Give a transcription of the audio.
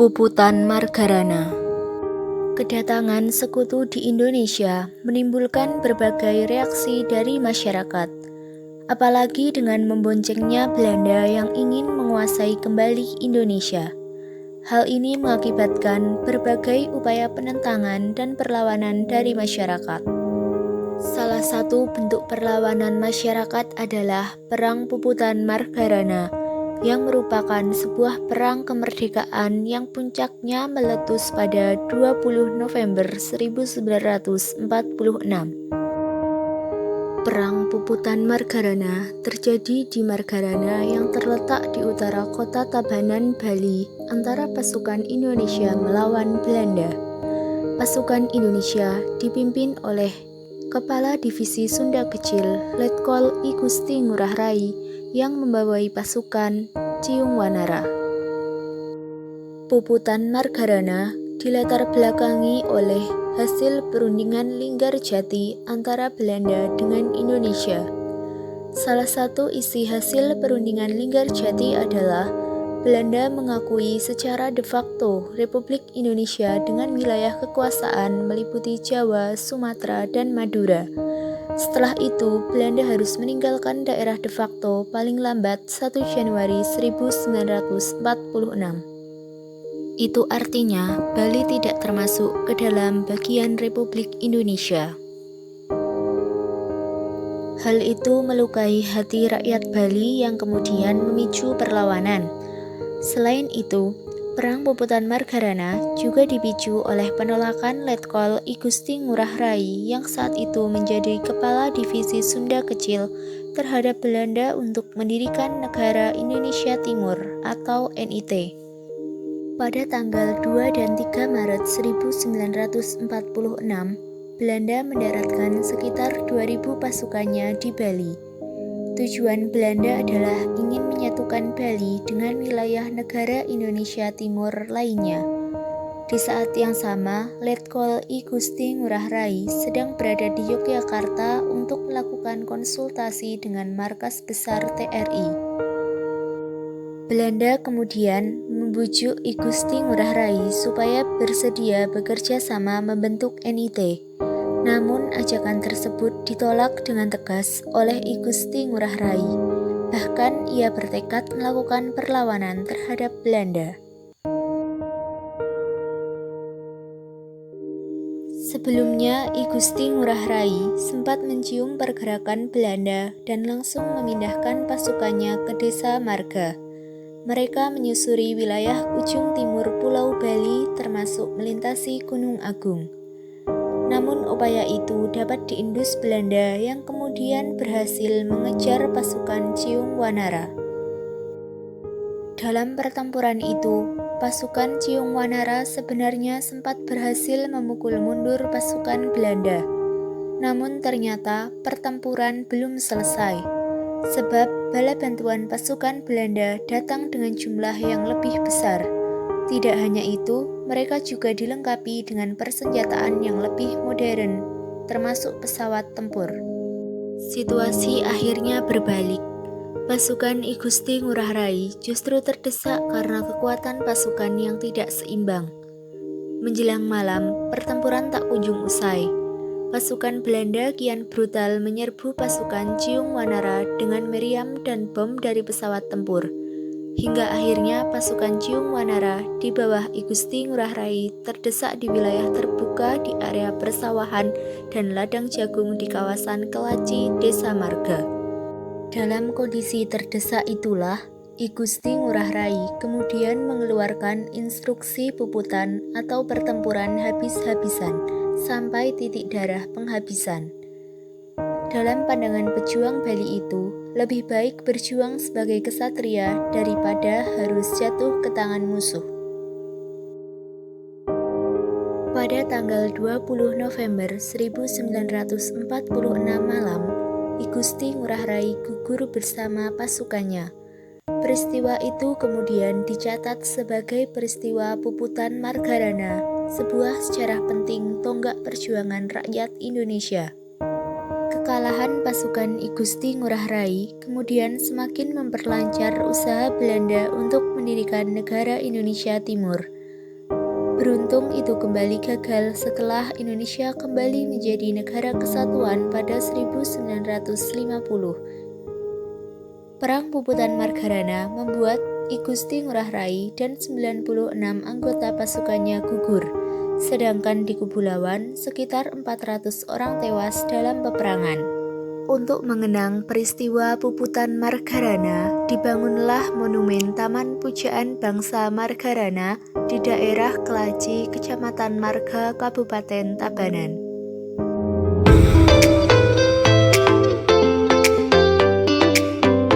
Puputan Margarana. Kedatangan sekutu di Indonesia menimbulkan berbagai reaksi dari masyarakat, apalagi dengan memboncengnya Belanda yang ingin menguasai kembali Indonesia. Hal ini mengakibatkan berbagai upaya penentangan dan perlawanan dari masyarakat. Salah satu bentuk perlawanan masyarakat adalah Perang Puputan Margarana, yang merupakan sebuah perang kemerdekaan yang puncaknya meletus pada 20 November 1946. Perang Puputan Margarana terjadi di Margarana yang terletak di utara kota Tabanan, Bali, antara pasukan Indonesia melawan Belanda. Pasukan Indonesia dipimpin oleh Kepala Divisi Sunda Kecil, Letkol I Gusti Ngurah Rai, yang membawai pasukan Ciung Wanara. Puputan Margarana dilatar belakangi oleh hasil perundingan Linggarjati antara Belanda dengan Indonesia. Salah satu isi hasil perundingan Linggarjati adalah Belanda mengakui secara de facto Republik Indonesia dengan wilayah kekuasaan meliputi Jawa, Sumatera, dan Madura. Setelah itu, Belanda harus meninggalkan daerah de facto paling lambat 1 Januari 1946. Itu artinya Bali tidak termasuk ke dalam bagian Republik Indonesia. Hal itu melukai hati rakyat Bali yang kemudian memicu perlawanan. Selain itu, Perang Puputan Margarana juga dipicu oleh penolakan Letkol I Gusti Ngurah Rai yang saat itu menjadi Kepala Divisi Sunda Kecil terhadap Belanda untuk mendirikan Negara Indonesia Timur atau NIT. Pada tanggal 2 dan 3 Maret 1946, Belanda mendaratkan sekitar 2.000 pasukannya di Bali. Tujuan Belanda adalah ingin menyatukan Bali dengan wilayah negara Indonesia Timur lainnya. Di saat yang sama, Letkol I Gusti Ngurah Rai sedang berada di Yogyakarta untuk melakukan konsultasi dengan markas besar TRI. Belanda kemudian membujuk I Gusti Ngurah Rai supaya bersedia bekerja sama membentuk NIT. Namun ajakan tersebut ditolak dengan tegas oleh I Gusti Ngurah Rai. Bahkan ia bertekad melakukan perlawanan terhadap Belanda. Sebelumnya, I Gusti Ngurah Rai sempat mencium pergerakan Belanda dan langsung memindahkan pasukannya ke Desa Marga. Mereka menyusuri wilayah ujung timur Pulau Bali termasuk melintasi Gunung Agung. Namun upaya itu dapat diendus Belanda yang kemudian berhasil mengejar pasukan Ciung Wanara. Dalam pertempuran itu, pasukan Ciung Wanara sebenarnya sempat berhasil memukul mundur pasukan Belanda. Namun ternyata pertempuran belum selesai, sebab bala bantuan pasukan Belanda datang dengan jumlah yang lebih besar. Tidak hanya itu, mereka juga dilengkapi dengan persenjataan yang lebih modern, termasuk pesawat tempur. Situasi akhirnya berbalik. Pasukan I Gusti Ngurah Rai justru terdesak karena kekuatan pasukan yang tidak seimbang. Menjelang malam, pertempuran tak kunjung usai. Pasukan Belanda kian brutal menyerbu pasukan Ciung Wanara dengan meriam dan bom dari pesawat tempur. Hingga akhirnya pasukan Ciung Wanara di bawah I Gusti Ngurah Rai terdesak di wilayah terbuka di area persawahan dan ladang jagung di kawasan Kelaci, Desa Marga. Dalam kondisi terdesak itulah, I Gusti Ngurah Rai kemudian mengeluarkan instruksi puputan atau pertempuran habis-habisan sampai titik darah penghabisan. Dalam pandangan pejuang Bali itu, lebih baik berjuang sebagai kesatria daripada harus jatuh ke tangan musuh. Pada tanggal 20 November 1946 malam, I Gusti Ngurah Rai gugur bersama pasukannya. Peristiwa itu kemudian dicatat sebagai peristiwa Puputan Margarana, sebuah sejarah penting tonggak perjuangan rakyat Indonesia. Kekalahan pasukan I Gusti Ngurah Rai kemudian semakin memperlancar usaha Belanda untuk mendirikan negara Indonesia Timur. Beruntung itu kembali gagal setelah Indonesia kembali menjadi negara kesatuan pada 1950. Perang Puputan Margarana membuat I Gusti Ngurah Rai dan 96 anggota pasukannya gugur, sedangkan di kubu lawan sekitar 400 orang tewas dalam peperangan. Untuk mengenang peristiwa Puputan Margarana, dibangunlah monumen Taman Pujaan Bangsa Margarana di daerah Kelaji, Kecamatan Marga, Kabupaten Tabanan.